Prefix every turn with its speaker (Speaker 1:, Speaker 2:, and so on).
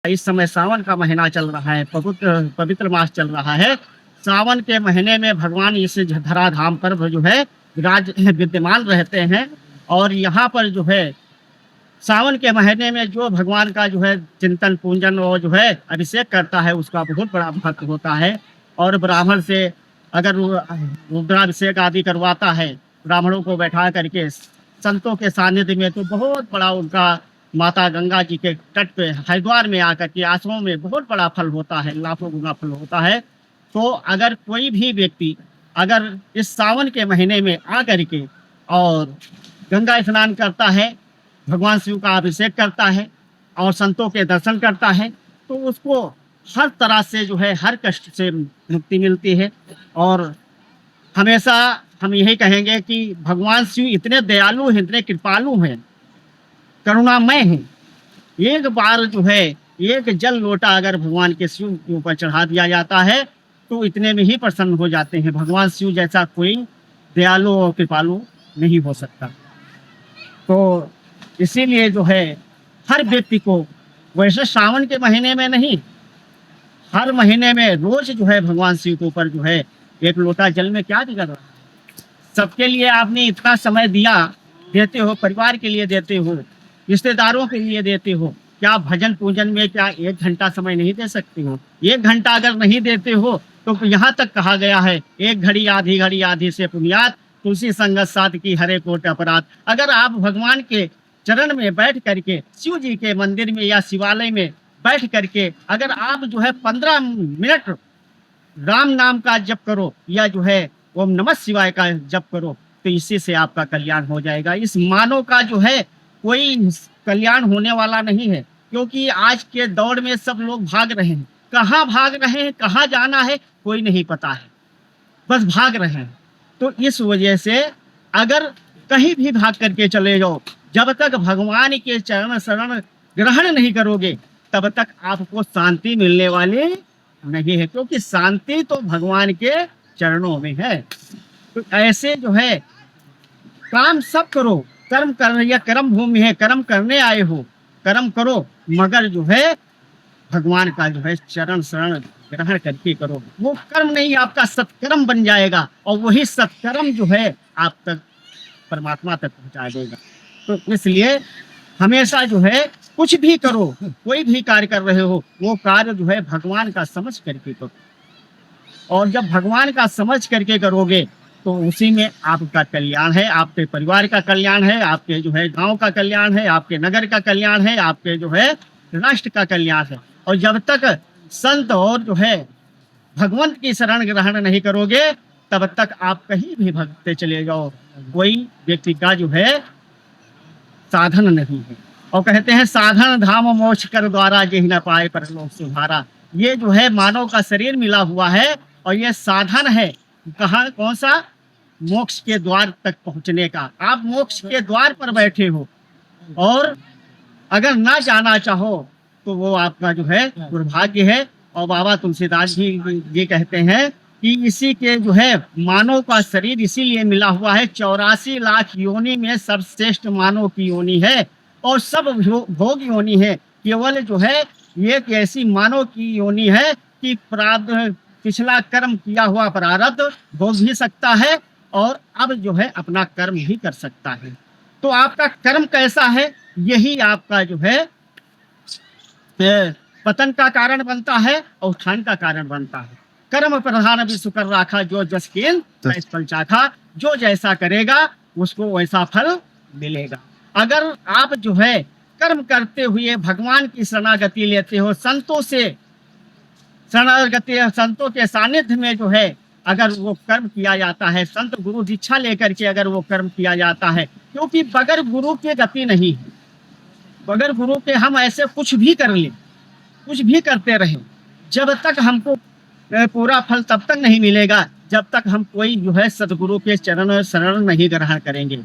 Speaker 1: इस समय सावन का महीना चल रहा है, पवित्र पवित्र मास चल रहा है। सावन के महीने में भगवान इस धराधाम पर जो है विद्यमान रहते हैं और यहाँ पर जो है सावन के महीने में जो भगवान का जो है चिंतन पूजन और जो है अभिषेक करता है उसका बहुत बड़ा महत्व होता है। और ब्राह्मण से अगर रुद्राभिषेक आदि करवाता है, ब्राह्मणों को बैठा करके संतों के सानिध्य में, तो बहुत बड़ा उनका माता गंगा जी के तट पे हरिद्वार में आकर के आश्रमों में बहुत बड़ा फल होता है, लाखों गुना फल होता है। तो अगर कोई भी व्यक्ति अगर इस सावन के महीने में आ करके और गंगा स्नान करता है, भगवान शिव का अभिषेक करता है और संतों के दर्शन करता है, तो उसको हर तरह से जो है हर कष्ट से मुक्ति मिलती है। और हमेशा हम यही कहेंगे कि भगवान शिव इतने दयालु हैं, इतने कृपालु हैं, करुणामय हैं। एक बार जो है एक जल लोटा अगर भगवान के शिव के ऊपर चढ़ा दिया जाता है तो इतने में ही प्रसन्न हो जाते हैं। भगवान शिव जैसा कोई दयालु और कृपालु नहीं हो सकता। तो इसीलिए जो है हर व्यक्ति को, वैसे सावन के महीने में नहीं, हर महीने में रोज जो है भगवान शिव के ऊपर जो है एक लोटा जल में क्या बिगड़ रहा है। सबके लिए आपने इतना समय दिया, देते हो, परिवार के लिए देते हो, रिश्तेदारों के लिए देते हो, क्या भजन पूजन में क्या 1 घंटा समय नहीं दे सकते हो? 1 घंटा अगर नहीं देते हो तो यहाँ तक कहा गया है, 1 घड़ी आधी से पुनियात, तुलसी संगत साथ की हरे कोट अपराध। अगर आप भगवान के चरण में बैठ करके, शिव जी के मंदिर में या शिवालय में बैठ करके अगर आप जो है 15 मिनट राम नाम का जप करो या जो है ओम नमः शिवाय का जप करो, तो इसी से आपका कल्याण हो जाएगा। इस मानव का जो है कोई कल्याण होने वाला नहीं है, क्योंकि आज के दौर में सब लोग भाग रहे हैं। कहाँ भाग रहे हैं, कहाँ जाना है, कोई नहीं पता है, बस भाग रहे हैं। तो इस वजह से अगर कहीं भी भाग करके चले जाओ, जब तक भगवान के चरण शरण ग्रहण नहीं करोगे तब तक आपको शांति मिलने वाली नहीं है, क्योंकि शांति तो भगवान के चरणों में है। तो ऐसे जो है काम सब करो, कर्म कर, या कर्म भूमि है, कर्म करने आए हो, कर्म करो, मगर जो है भगवान का जो है चरण शरण ग्रहण करके करो। वो कर्म नहीं, आपका सत्कर्म बन जाएगा और वही सत्कर्म जो है आप तक परमात्मा तक पहुंचा देगा। तो इसलिए हमेशा जो है कुछ भी करो, कोई भी कार्य कर रहे हो, वो कार्य जो है भगवान का समझ करके करो। और जब भगवान का समझ करके करोगे तो उसी में आपका कल्याण है, आपके परिवार का कल्याण है, आपके जो है गांव का कल्याण है, आपके नगर का कल्याण है, आपके जो है राष्ट्र का कल्याण है। और जब तक संत और जो है भगवंत की शरण ग्रहण नहीं करोगे तब तक आप कहीं भी भगते चले जाओ, कोई व्यक्ति का जो है साधन नहीं है। और कहते हैं साधन धाम मोक्ष कर द्वारा जे न पाए परलोक सुधारा। ये जो है मानव का शरीर मिला हुआ है और ये साधन है, कहाँ, कौन सा? मोक्ष के द्वार तक पहुंचने का। आप मोक्ष के द्वार पर बैठे हो और अगर ना जाना चाहो तो वो आपका जो है दुर्भाग्य है। और बाबा तुलसीदास जी ये कहते हैं कि इसी के जो है मानव का शरीर इसीलिए मिला हुआ है, 84 लाख योनि में सर्वश्रेष्ठ मानव की योनि है और सब भोग योनि है। केवल जो है ये ऐसी मानव की योनि है कि पिछला कर्म किया हुआ प्रारब्ध भोग भी सकता है और अब जो है अपना कर्म भी कर सकता है। तो आपका कर्म कैसा है, यही आपका जो है पतन का कारण बनता है और उत्थान का कारण बनता है। कर्म प्रधान विश्व कर राखा, जो जस कीन तैस फल चाखा। जो जैसा करेगा उसको वैसा फल मिलेगा। अगर आप जो है कर्म करते हुए भगवान की शरणागति लेते हो, संतों से शरणागति, संतों के सानिध्य में जो है अगर वो कर्म किया जाता है, संत गुरु दीक्षा लेकर के अगर वो कर्म किया जाता है, क्योंकि बगैर गुरु के गति नहीं है। बगैर गुरु के हम ऐसे कुछ भी कर लें, कुछ भी करते रहें, जब तक हमको पूरा फल तब तक नहीं मिलेगा जब तक हम कोई जो है सदगुरु के चरण शरण नहीं ग्रहण करेंगे।